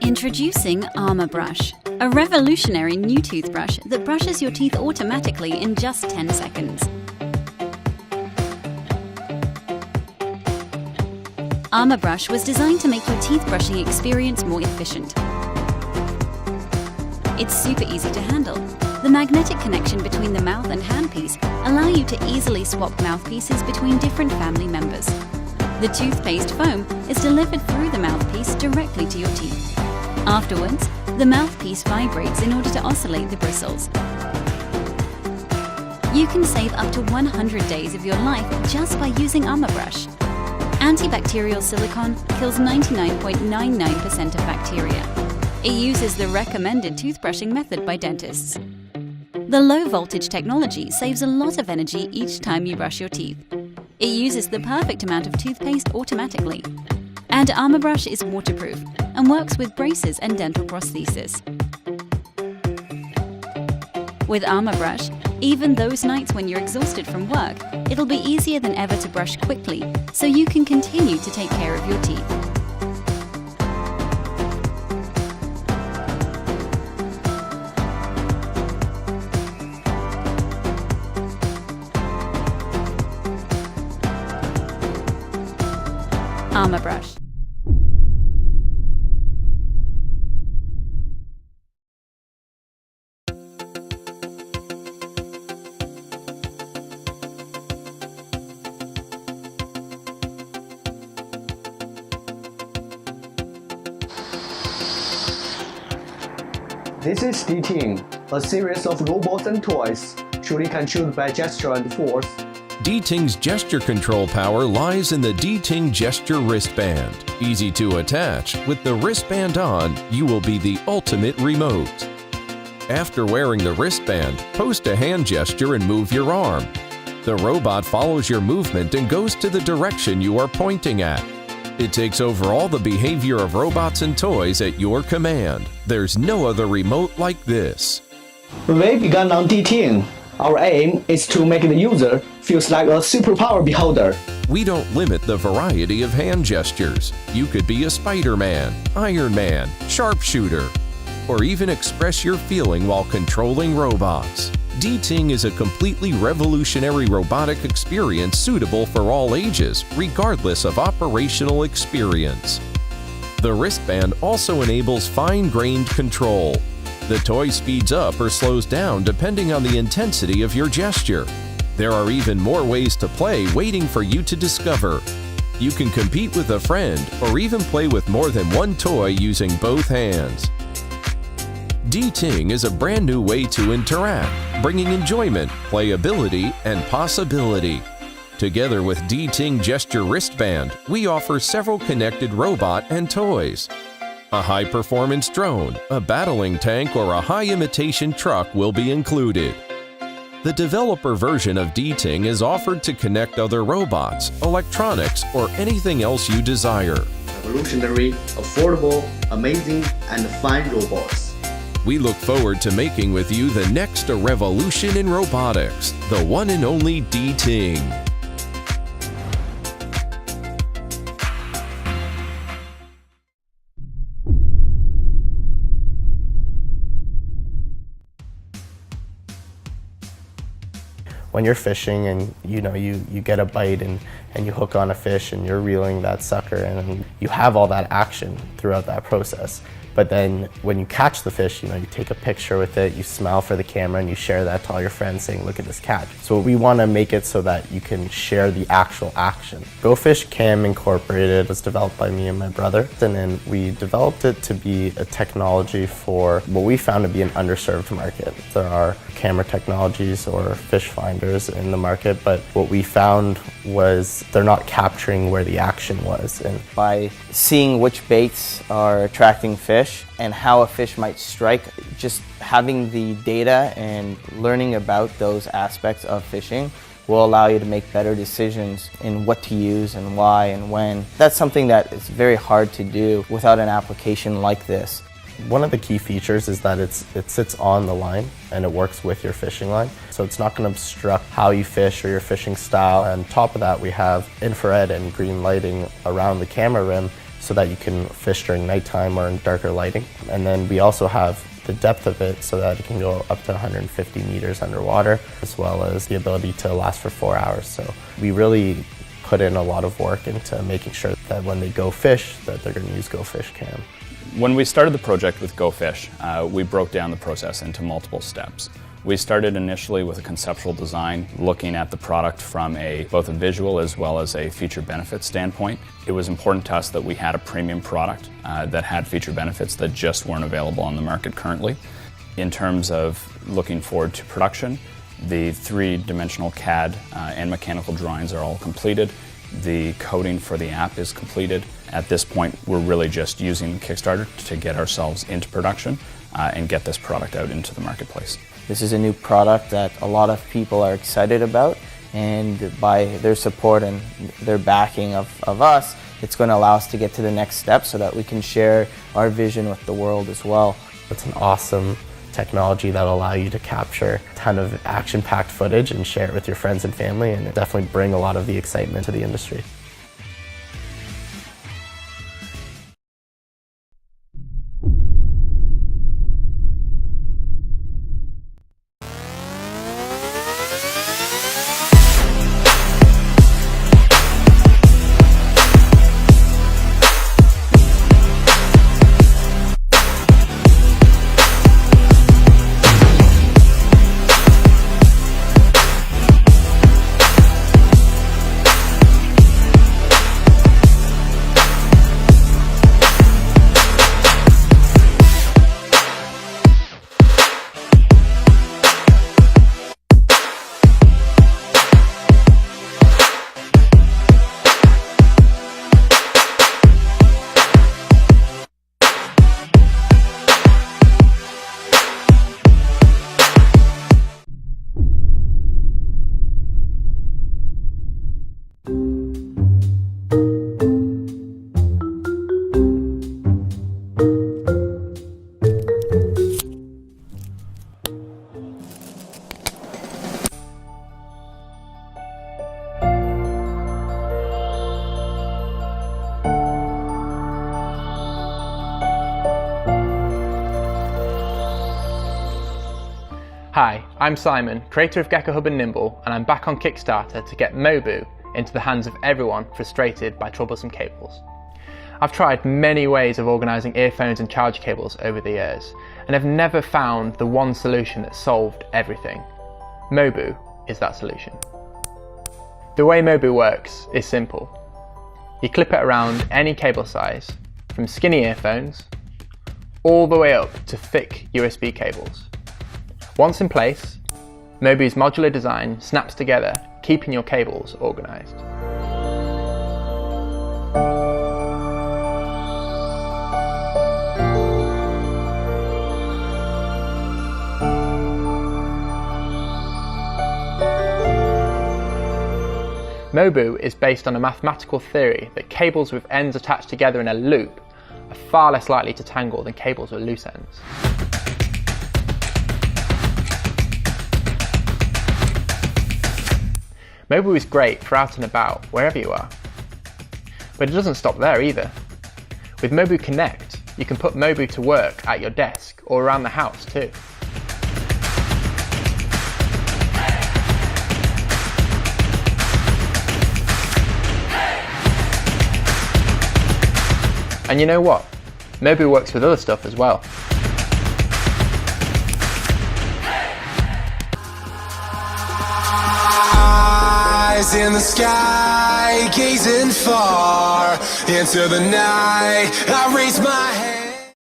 Introducing Armor Brush, a revolutionary new toothbrush that brushes your teeth automatically in just 10 seconds. Armor Brush was designed to make your teeth brushing experience more efficient. It's super easy to handle. The magnetic connection between the mouth and handpiece allow you to easily swap mouthpieces between different family members. The toothpaste foam is delivered through the mouthpiece directly to your teeth. Afterwards, the mouthpiece vibrates in order to oscillate the bristles. You can save up to 100 days of your life just by using Armor Brush. Antibacterial silicone kills 99.99% of bacteria. It uses the recommended toothbrushing method by dentists. The low-voltage technology saves a lot of energy each time you brush your teeth. It uses the perfect amount of toothpaste automatically. And Armor Brush is waterproof and works with braces and dental prosthesis. With Armor Brush, even those nights when you're exhausted from work, it'll be easier than ever to brush quickly, so you can continue to take care of your teeth. Armor Brush. This is D-Ting, a series of robots and toys, truly controlled by gesture and force. D-Ting's gesture control power lies in the D-Ting gesture wristband. Easy to attach, with the wristband on, you will be the ultimate remote. After wearing the wristband, post a hand gesture and move your arm. The robot follows your movement and goes to the direction you are pointing at. It takes over all the behavior of robots and toys at your command. There's no other remote like this. When we began on D-Ting, our aim is to make the user feel like a superpower beholder. We don't limit the variety of hand gestures. You could be a Spider-Man, Iron Man, sharpshooter, or even express your feeling while controlling robots. D-Ting is a completely revolutionary robotic experience suitable for all ages, regardless of operational experience. The wristband also enables fine-grained control. The toy speeds up or slows down depending on the intensity of your gesture. There are even more ways to play waiting for you to discover. You can compete with a friend or even play with more than one toy using both hands. D-Ting is a brand new way to interact, bringing enjoyment, playability, and possibility. Together with D-Ting Gesture Wristband, we offer several connected robot and toys. A high-performance drone, a battling tank, or a high-imitation truck will be included. The developer version of D-Ting is offered to connect other robots, electronics, or anything else you desire. Revolutionary, affordable, amazing, and fun robots. We look forward to making with you the next revolution in robotics, the one and only D-Ting. When you're fishing and you get a bite and you hook on a fish and you're reeling that sucker and you have all that action throughout that process. But then when you catch the fish, you take a picture with it, you smile for the camera, and you share that to all your friends saying, look at this catch. So we want to make it so that you can share the actual action. Go Fish Cam Incorporated was developed by me and my brother, and then we developed it to be a technology for what we found to be an underserved market. There are camera technologies or fish finders in the market, but what we found was they're not capturing where the action was. And by seeing which baits are attracting fish and how a fish might strike, just having the data and learning about those aspects of fishing will allow you to make better decisions in what to use and why and when. That's something that is very hard to do without an application like this. One of the key features is that it sits on the line and it works with your fishing line. So it's not going to obstruct how you fish or your fishing style. And on top of that, we have infrared and green lighting around the camera rim so that you can fish during nighttime or in darker lighting. And then we also have the depth of it so that it can go up to 150 meters underwater, as well as the ability to last for 4 hours. So we really put in a lot of work into making sure that when they go fish, that they're going to use Go Fish Cam. When we started the project with Go Fish, we broke down the process into multiple steps. We started initially with a conceptual design, looking at the product from both a visual as well as a feature benefit standpoint. It was important to us that we had a premium product that had feature benefits that just weren't available on the market currently. In terms of looking forward to production, the three-dimensional CAD and mechanical drawings are all completed. The coding for the app is completed. At this point, we're really just using Kickstarter to get ourselves into production and get this product out into the marketplace. This is a new product that a lot of people are excited about, and by their support and their backing of us, it's going to allow us to get to the next step so that we can share our vision with the world as well. It's an awesome technology that'll allow you to capture a ton of action-packed footage and share it with your friends and family, and definitely bring a lot of the excitement to the industry. Hi, I'm Simon, creator of Gecko Hub and Nimble, and I'm back on Kickstarter to get Mobu into the hands of everyone frustrated by troublesome cables. I've tried many ways of organising earphones and charge cables over the years, and have never found the one solution that solved everything. Mobu is that solution. The way Mobu works is simple. You clip it around any cable size, from skinny earphones all the way up to thick USB cables. Once in place, Mobu's modular design snaps together, keeping your cables organised. Mobu is based on a mathematical theory that cables with ends attached together in a loop are far less likely to tangle than cables with loose ends. Mobu is great for out and about, wherever you are. But it doesn't stop there either. With Mobu Connect, you can put Mobu to work at your desk or around the house too. And you know what? Mobu works with other stuff as well. Eyes in the sky, gazing far into the night, I raise my head.